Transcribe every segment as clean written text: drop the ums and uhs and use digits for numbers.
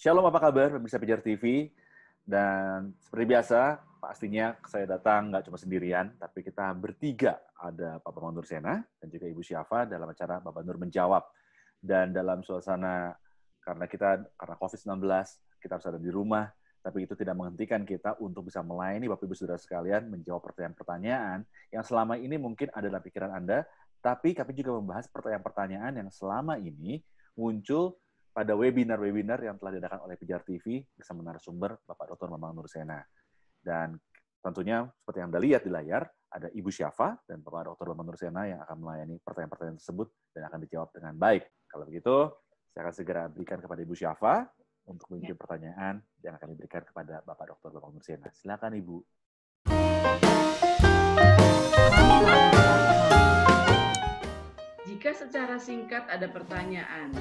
Shalom, apa kabar pemirsa Pijar TV? Dan seperti biasa, pastinya saya datang nggak cuma sendirian, tapi kita bertiga. Ada Bapak Nur Sena dan juga Ibu Syafa dalam acara Bapak Nur Menjawab. Dan dalam suasana, karena COVID-19, kita harus ada di rumah, tapi itu tidak menghentikan kita untuk bisa melayani Bapak Ibu Saudara sekalian, menjawab pertanyaan-pertanyaan yang selama ini mungkin ada dalam pikiran Anda, tapi kami juga membahas pertanyaan-pertanyaan yang selama ini muncul pada webinar-webinar yang telah diadakan oleh Pijar TV bersama narasumber Bapak Dr. Bambang Nur Sena. Dan tentunya seperti yang Anda lihat di layar, ada Ibu Syafa dan Bapak Dr. Bambang Nur Sena yang akan melayani pertanyaan-pertanyaan tersebut dan akan dijawab dengan baik. Kalau begitu, saya akan segera berikan kepada Ibu Syafa untuk menjawab pertanyaan yang akan diberikan kepada Bapak Dr. Bambang Nur Sena. Silakan Ibu. Jika secara singkat ada pertanyaan,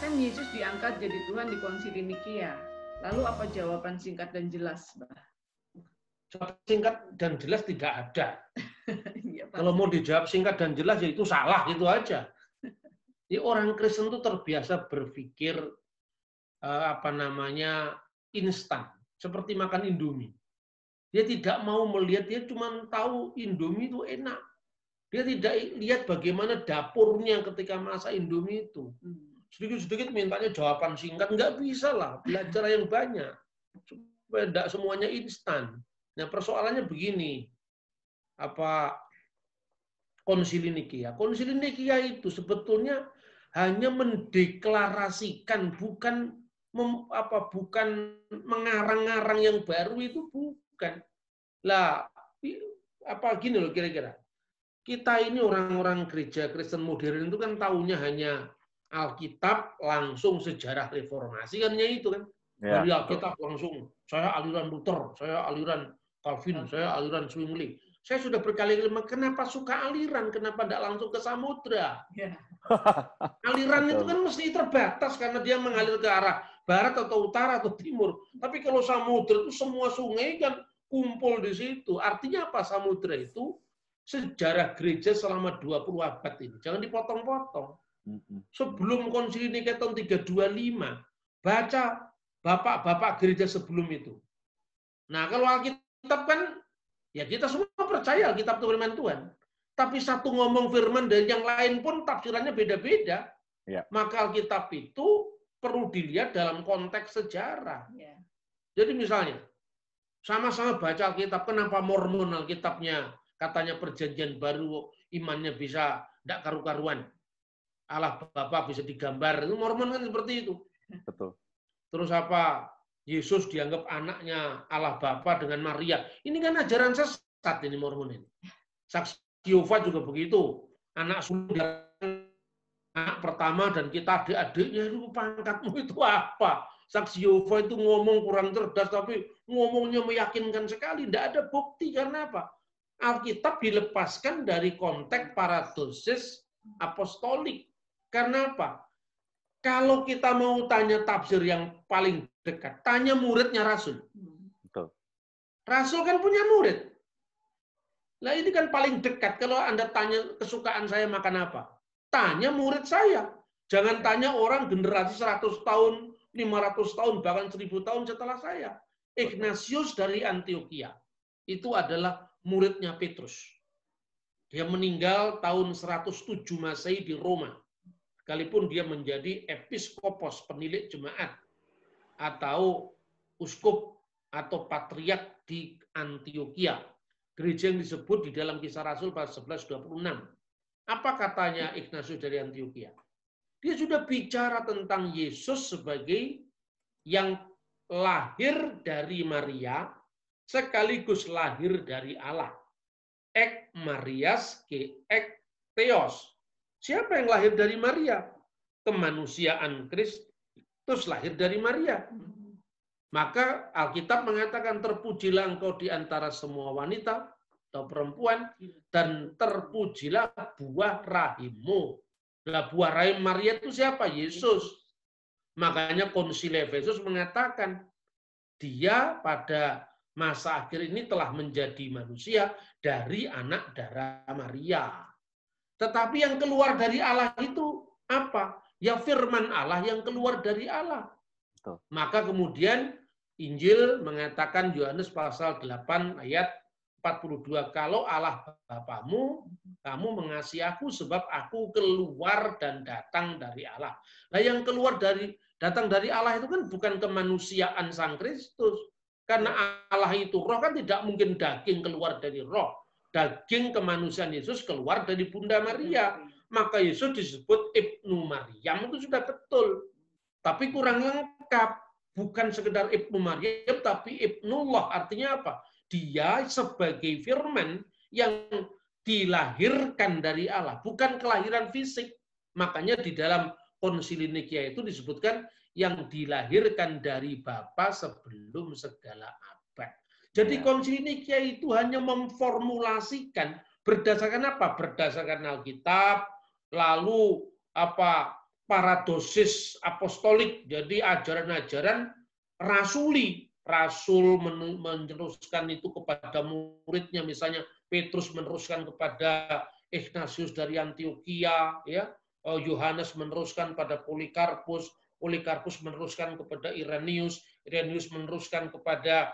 kan Yesus diangkat jadi Tuhan di Konsili Nikea. Lalu apa jawaban singkat dan jelas, Mbak? Jawaban singkat dan jelas tidak ada. Ya, kalau mau dijawab singkat dan jelas, ya itu salah, itu aja. Jadi orang Kristen itu terbiasa berpikir instan, seperti makan Indomie. Dia tidak mau melihat, dia cuma tahu Indomie itu enak. Dia tidak lihat bagaimana dapurnya ketika masak Indomie itu. Sedikit-sedikit mintanya jawaban singkat, nggak bisa lah, belajar yang banyak. Supaya tidak semuanya instan. Nah, persoalannya begini, Konsili Nikea. Konsili Nikea itu sebetulnya hanya mendeklarasikan, bukan mengarang-arang yang baru, itu bukan. Lah, gini loh kira-kira. Kita ini orang-orang gereja Kristen modern itu kan taunya hanya Alkitab, langsung sejarah reformasi, kan ya itu kan. Dari Alkitab langsung, saya aliran Luther, saya aliran Calvin, saya aliran Zwingli. Saya sudah berkali-kali, kenapa suka aliran, kenapa tidak langsung ke samudra? Aliran itu kan mesti terbatas karena dia mengalir ke arah barat atau utara atau timur. Tapi kalau samudra itu semua sungai kan kumpul di situ. Artinya apa samudra itu? Sejarah gereja selama 20 abad ini. Jangan dipotong-potong. Sebelum Konsili Nikea tahun 325, baca bapak-bapak gereja sebelum itu. Nah, kalau Alkitab kan, ya kita semua percaya Alkitab itu firman Tuhan. Tapi satu ngomong firman dan yang lain pun tafsirannya beda-beda. Ya. Maka Alkitab itu perlu dilihat dalam konteks sejarah. Ya. Jadi misalnya, sama-sama baca Alkitab, kenapa Mormon Alkitabnya katanya perjanjian baru imannya bisa tidak karu-karuan. Allah Bapa bisa digambar. Itu Mormon kan seperti itu. Betul. Terus Yesus dianggap anaknya Allah Bapa dengan Maria. Ini kan ajaran sesat ini Mormon ini. Saksi Yehova juga begitu. Anak sulung anak pertama dan kita adik-adiknya, itu pangkatmu itu apa? Saksi Yehova itu ngomong kurang cerdas tapi ngomongnya meyakinkan sekali. Tidak ada bukti karena apa? Alkitab dilepaskan dari konteks paradosis apostolik. Karena apa? Kalau kita mau tanya tafsir yang paling dekat, tanya muridnya Rasul. Betul. Rasul kan punya murid. Nah ini kan paling dekat. Kalau Anda tanya kesukaan saya makan apa? Tanya murid saya. Jangan tanya orang generasi 100 tahun, 500 tahun, bahkan 1000 tahun setelah saya. Ignatius dari Antioquia. Itu adalah muridnya Petrus. Dia meninggal tahun 107 Masehi di Roma. Sekalipun dia menjadi episkopos, penilik jemaat, atau uskup atau patriark di Antioquia. Gereja yang disebut di dalam Kisah Rasul pasal 11:26. Apa katanya Ignatius dari Antioquia? Dia sudah bicara tentang Yesus sebagai yang lahir dari Maria, sekaligus lahir dari Allah. Ek Marias ke ek Theos. Siapa yang lahir dari Maria? Kemanusiaan Kristus lahir dari Maria. Maka Alkitab mengatakan, terpujilah engkau di antara semua wanita atau perempuan, dan terpujilah buah rahimmu. Nah, buah rahim Maria itu siapa? Yesus. Makanya Konsili Efesus mengatakan, dia pada masa akhir ini telah menjadi manusia dari anak darah Maria. Tetapi yang keluar dari Allah itu apa? Ya firman Allah yang keluar dari Allah. Betul. Maka kemudian Injil mengatakan Yohanes pasal 8 ayat 42, kalau Allah Bapamu, kamu mengasihi aku sebab aku keluar dan datang dari Allah. Nah, yang datang dari Allah itu kan bukan kemanusiaan Sang Kristus. Karena Allah itu roh, kan tidak mungkin daging keluar dari roh. Daging kemanusiaan Yesus keluar dari Bunda Maria. Maka Yesus disebut Ibnu Maryam, itu sudah betul. Tapi kurang lengkap. Bukan sekedar Ibnu Maryam, tapi Ibnullah. Artinya apa? Dia sebagai firman yang dilahirkan dari Allah, bukan kelahiran fisik. Makanya di dalam Konsili Nikia itu disebutkan yang dilahirkan dari Bapa sebelum segala abad. Jadi Konsili Nikia itu hanya memformulasikan berdasarkan apa? Berdasarkan Alkitab, lalu paradosis apostolik, jadi ajaran-ajaran rasuli. Rasul meneruskan itu kepada muridnya, misalnya Petrus meneruskan kepada Ignatius dari Antioquia, ya. Yohanes meneruskan pada Polikarpus, Polikarpus meneruskan kepada Irenaeus, Irenaeus meneruskan kepada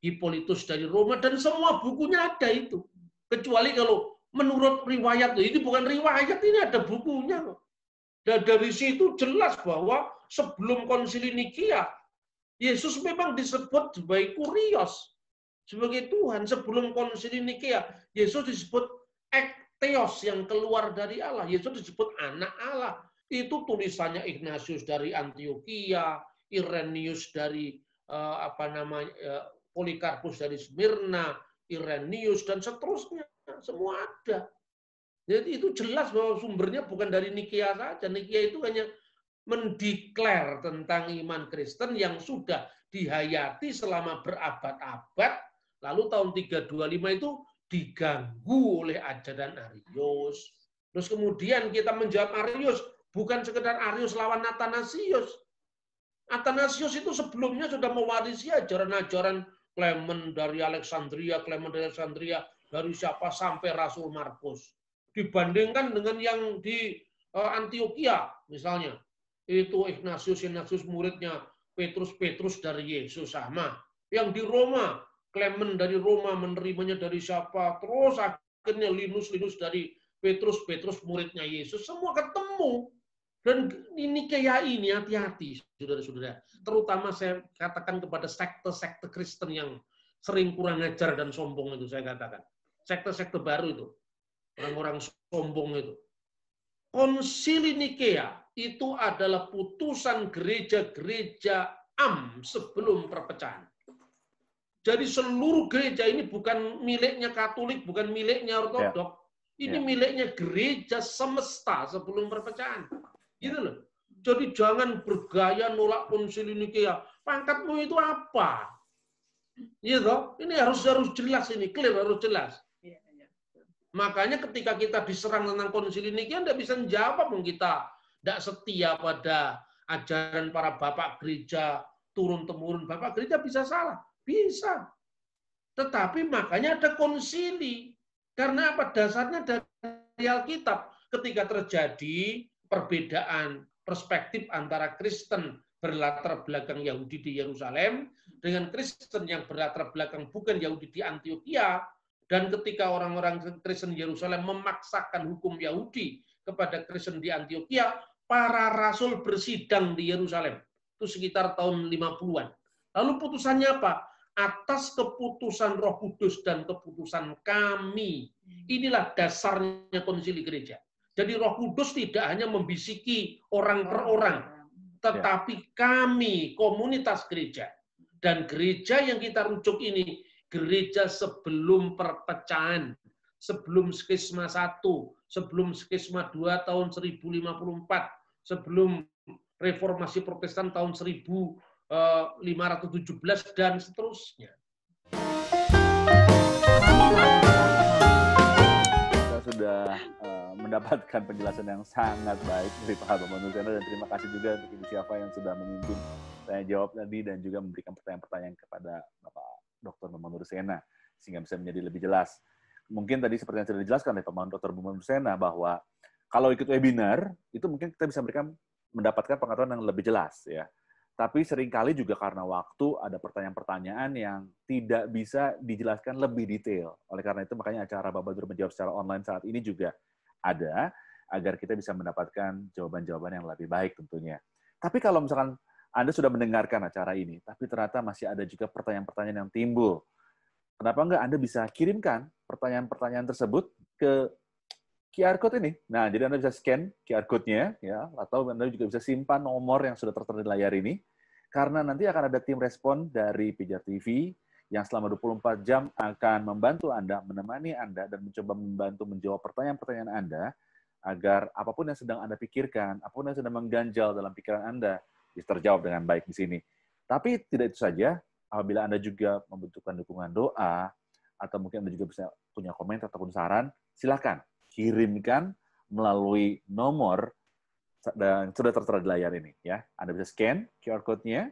Hippolytus dari Roma, dan semua bukunya ada itu. Kecuali kalau menurut riwayat, ini bukan riwayat, ini ada bukunya. Dan dari situ jelas bahwa sebelum Konsili Nikia, Yesus memang disebut sebagai Kurios, sebagai Tuhan. Sebelum Konsili Nikia, Yesus disebut Ektheos, yang keluar dari Allah. Yesus disebut anak Allah. Itu tulisannya Ignatius dari Antioquia, Irenaeus dari Polikarpus dari Smyrna, Irenaeus, dan seterusnya. Semua ada. Jadi itu jelas bahwa sumbernya bukan dari Nikia saja. Nikia itu hanya mendeklar tentang iman Kristen yang sudah dihayati selama berabad-abad, lalu tahun 325 itu diganggu oleh ajaran Arius. Terus kemudian kita menjawab Arius, bukan sekedar Arius lawan Athanasius. Athanasius itu sebelumnya sudah mewarisi ajaran-ajaran Clement dari Alexandria, dari siapa sampai Rasul Markus. Dibandingkan dengan yang di Antioquia misalnya. Itu Ignatius muridnya Petrus dari Yesus sama. Yang di Roma, Clement dari Roma menerimanya dari siapa? Terus akhirnya Linus dari Petrus muridnya Yesus. Semua ketemu. Dan ini kayak ini, hati-hati saudara-saudara. Terutama saya katakan kepada sekte-sekte Kristen yang sering kurang ajar dan sombong itu, saya katakan. Sekte-sekte baru itu. Orang-orang sombong itu. Konsili Nikea itu adalah putusan gereja-gereja sebelum perpecahan. Jadi seluruh gereja ini bukan miliknya Katolik, bukan miliknya Ortodok. Ini miliknya gereja semesta sebelum perpecahan. Gitu loh. Jadi jangan bergaya nolak Konsili Nikea. Pangkatmu itu apa? Gitu. Ini harus jelas ini, clear, harus jelas. Makanya ketika kita diserang tentang Konsili Nikia, tidak bisa menjawab, kita tidak setia pada ajaran para bapak gereja turun-temurun. Bapak gereja bisa salah, bisa. Tetapi makanya ada konsili. Karena apa? Dasarnya dari Alkitab. Ketika terjadi perbedaan perspektif antara Kristen berlatar belakang Yahudi di Yerusalem dengan Kristen yang berlatar belakang bukan Yahudi di Antioquia, dan ketika orang-orang Kristen Yerusalem memaksakan hukum Yahudi kepada Kristen di Antioquia, para rasul bersidang di Yerusalem. Itu sekitar tahun 50-an. Lalu putusannya apa? Atas keputusan Roh Kudus dan keputusan kami. Inilah dasarnya konsili gereja. Jadi Roh Kudus tidak hanya membisiki orang per orang, tetapi kami, komunitas gereja. Dan gereja yang kita rujuk ini, gereja sebelum perpecahan, sebelum skisma 1, sebelum skisma 2 tahun 1054, sebelum reformasi Protestan tahun 1517, dan seterusnya. Kita sudah mendapatkan penjelasan yang sangat baik dari Pak Bapak Nursena, dan terima kasih juga untuk Ibu Syafa yang sudah memimpin tanya jawab tadi dan juga memberikan pertanyaan-pertanyaan kepada Bapak Dr. Bapak Nursena sehingga bisa menjadi lebih jelas. Mungkin tadi seperti yang sudah dijelaskan oleh Pak Dr. Bapak Nursena bahwa kalau ikut webinar itu mungkin kita bisa mendapatkan pengetahuan yang lebih jelas ya. Tapi seringkali juga karena waktu ada pertanyaan-pertanyaan yang tidak bisa dijelaskan lebih detail. Oleh karena itu makanya acara Bapak Nur Menjawab secara online saat ini juga ada, agar kita bisa mendapatkan jawaban-jawaban yang lebih baik tentunya. Tapi kalau misalkan Anda sudah mendengarkan acara ini, tapi ternyata masih ada juga pertanyaan-pertanyaan yang timbul, kenapa enggak Anda bisa kirimkan pertanyaan-pertanyaan tersebut ke QR Code ini. Nah, jadi Anda bisa scan QR Code-nya, ya, atau Anda juga bisa simpan nomor yang sudah tertera di layar ini, karena nanti akan ada tim respon dari Pijar TV yang selama 24 jam akan membantu Anda, menemani Anda, dan mencoba membantu menjawab pertanyaan-pertanyaan Anda, agar apapun yang sedang Anda pikirkan, apapun yang sedang mengganjal dalam pikiran Anda, bisa terjawab dengan baik di sini. Tapi tidak itu saja, apabila Anda juga membutuhkan dukungan doa, atau mungkin Anda juga bisa punya komentar ataupun saran, silakan kirimkan melalui nomor dan sudah tertera di layar ini. Ya, Anda bisa scan QR Code-nya,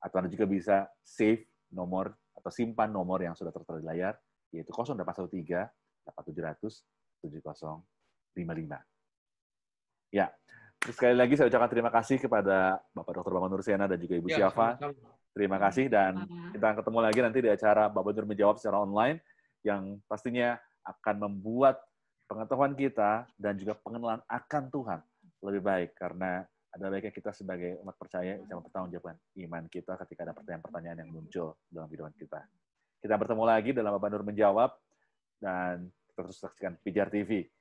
atau Anda juga bisa save nomor atau simpan nomor yang sudah tertera di layar, yaitu 0813 8700 7055. Ya, sekali lagi saya ucapkan terima kasih kepada Bapak Dr. Bambang Nursena dan juga Ibu Syafa. Terima kasih, dan kita akan ketemu lagi nanti di acara Bapak Nur Menjawab secara online, yang pastinya akan membuat pengetahuan kita dan juga pengenalan akan Tuhan lebih baik, karena ada baiknya kita sebagai umat percaya bisa mempertanggungjawabkan iman kita ketika ada pertanyaan-pertanyaan yang muncul dalam kehidupan kita. Kita bertemu lagi dalam Bapak Nur Menjawab, dan terus saksikan Pijar TV.